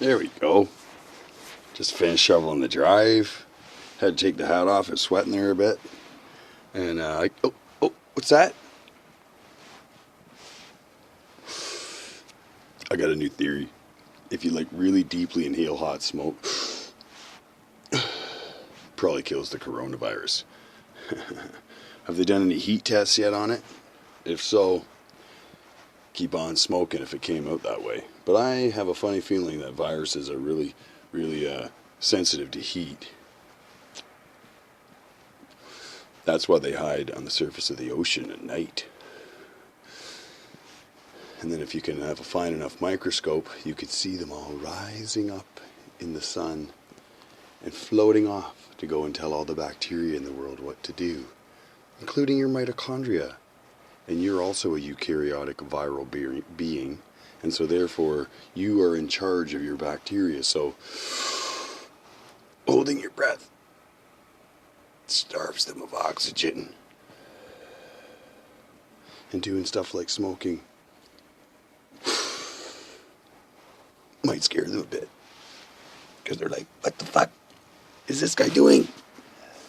There we go. Just finished shoveling the drive. Had to take the hat off. It's sweating there a bit. And what's that? I got a new theory. If you like really deeply inhale hot smoke, probably kills the coronavirus. Have they done any heat tests yet on it? If so, keep on smoking if it came out that way. But I have a funny feeling that viruses are really sensitive to heat. That's why they hide on the surface of the ocean at night. And then if you can have a fine enough microscope, you could see them all rising up in the sun and floating off to go and tell all the bacteria in the world what to do, including your mitochondria. And you're also a eukaryotic viral being, and so therefore you are in charge of your bacteria. So holding your breath starves them of oxygen. And doing stuff like smoking might scare them a bit, because they're like, what the fuck is this guy doing?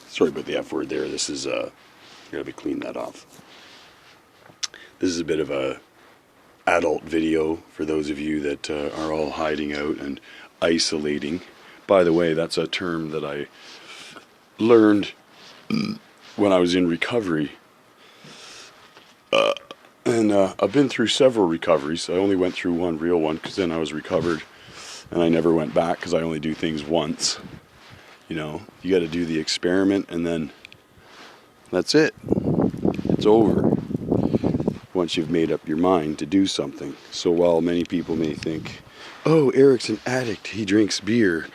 Sorry about the F word there. This is gotta be clean that off. This is a bit of a adult video for those of you that are all hiding out and isolating. By the way, that's a term that I learned when I was in recovery. And I've been through several recoveries. I only went through one real one because then I was recovered and I never went back because I only do things once. You know, you got to do the experiment and then that's it. It's over once you've made up your mind to do something. So while many people may think, oh, Eric's an addict, he drinks beer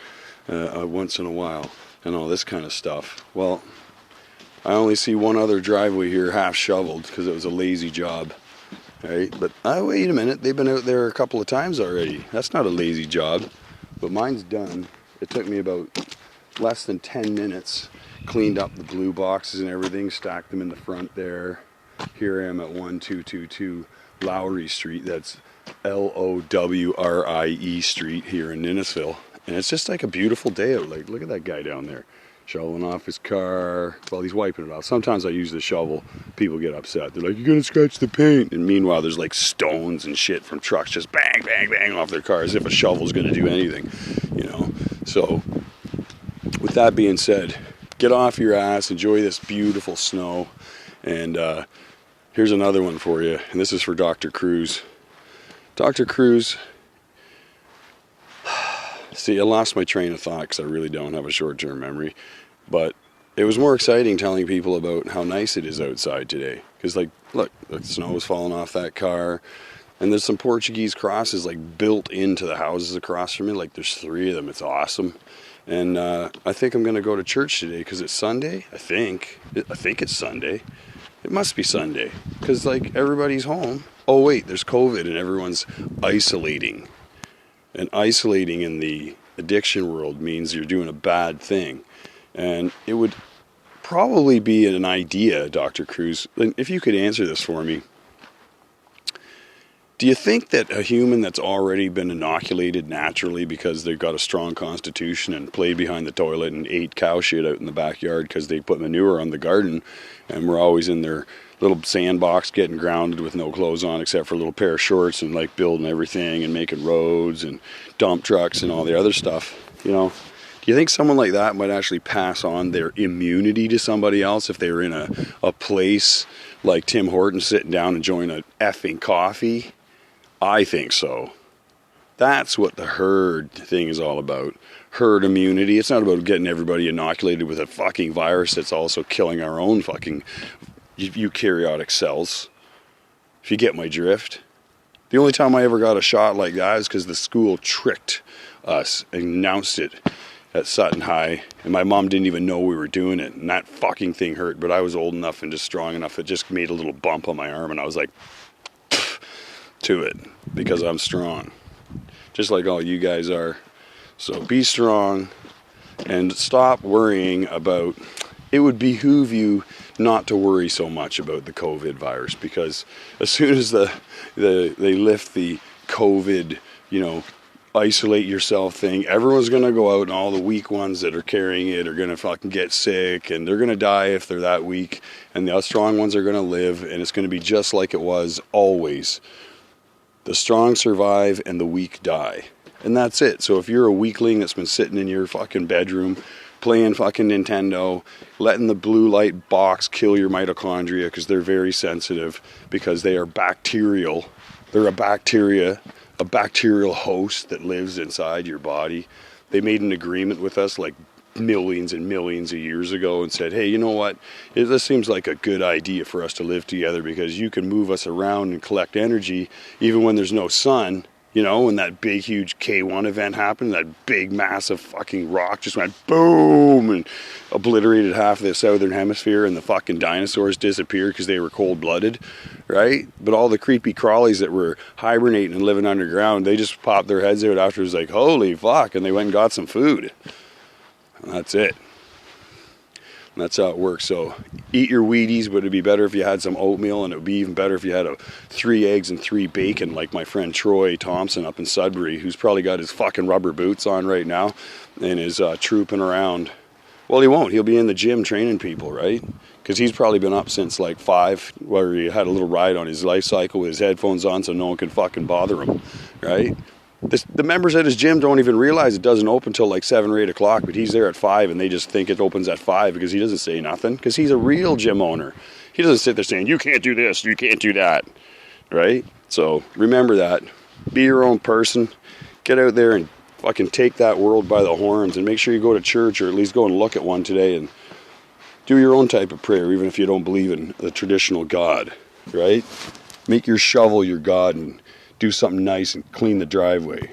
once in a while and all this kind of stuff. Well, I only see one other driveway here half shoveled because it was a lazy job. Right? But wait a minute, they've been out there a couple of times already. That's not a lazy job, but mine's done. It took me about less than 10 minutes. Cleaned up the blue boxes and everything, stacked them in the front there. Here I am at 1222 Lowry Street. That's Lowrie Street here in Ninnisville. And it's just like a beautiful day out. Like, look at that guy down there, shoveling off his car. Well, he's wiping it off. Sometimes I use the shovel. People get upset. They're like, you're gonna scratch the paint. And meanwhile, there's like stones and shit from trucks just bang, bang, bang off their car as if a shovel's gonna do anything, you know? So, with that being said, get off your ass, enjoy this beautiful snow. And here's another one for you. And this is for Dr. Kruse. Dr. Kruse, see, I lost my train of thought because I really don't have a short-term memory. But it was more exciting telling people about how nice it is outside today. Because, like, look, the snow is falling off that car. And there's some Portuguese crosses, like, built into the houses across from me. Like, there's 3 of them. It's awesome. And I think I'm going to go to church today because it's Sunday. I think it's Sunday. It must be Sunday because, like, everybody's home. Oh, wait, there's COVID and everyone's isolating. And isolating in the addiction world means you're doing a bad thing. And it would probably be an idea, Dr. Kruse, if you could answer this for me. Do you think that a human that's already been inoculated naturally because they've got a strong constitution and played behind the toilet and ate cow shit out in the backyard because they put manure on the garden and were always in their little sandbox getting grounded with no clothes on except for a little pair of shorts and like building everything and making roads and dump trucks and all the other stuff, you know? Do you think someone like that might actually pass on their immunity to somebody else if they were in a place like Tim Hortons sitting down enjoying a effing coffee? I think so. That's what the herd thing is all about. Herd immunity. It's not about getting everybody inoculated with a fucking virus that's also killing our own fucking eukaryotic cells. If you get my drift. The only time I ever got a shot like that is because the school tricked us and announced it at Sutton High. And my mom didn't even know we were doing it. And that fucking thing hurt. But I was old enough and just strong enough. It just made a little bump on my arm. And I was like, to it because I'm strong, just like all you guys are. So be strong and stop worrying about. It would behoove you not to worry so much about the COVID virus, because as soon as they lift the COVID, isolate yourself thing. Everyone's going to go out, and all the weak ones that are carrying it are going to fucking get sick, and they're going to die if they're that weak, and the strong ones are going to live, and it's going to be just like it was always. The strong survive and the weak die. And that's it. So if you're a weakling that's been sitting in your fucking bedroom playing fucking Nintendo, letting the blue light box kill your mitochondria because they're very sensitive, because they are bacterial. They're a bacterial host that lives inside your body. They made an agreement with us like millions and millions of years ago and said, hey, you know what? This seems like a good idea for us to live together because you can move us around and collect energy even when there's no sun. You know, when that big, huge K1 event happened, that big, massive fucking rock just went boom and obliterated half of the southern hemisphere, and the fucking dinosaurs disappeared because they were cold-blooded, right? But all the creepy crawlies that were hibernating and living underground, they just popped their heads out afterwards like, holy fuck, and they went and got some food. And that's it. And that's how it works. So eat your Wheaties, but it'd be better if you had some oatmeal, and it would be even better if you had 3 eggs and 3 bacon, like my friend Troy Thompson up in Sudbury, who's probably got his fucking rubber boots on right now and is trooping around. Well, he won't. He'll be in the gym training people, right? Because he's probably been up since like 5, where he had a little ride on his life cycle with his headphones on so no one can fucking bother him, right? The members at his gym don't even realize it doesn't open till like 7 or 8 o'clock, but he's there at 5, and they just think it opens at 5 because he doesn't say nothing, because he's a real gym owner. He doesn't sit there saying, you can't do this, you can't do that, right? So remember that. Be your own person. Get out there and fucking take that world by the horns, and make sure you go to church, or at least go and look at one today, and do your own type of prayer, even if you don't believe in the traditional God, right? Make your shovel your God and do something nice and clean the driveway.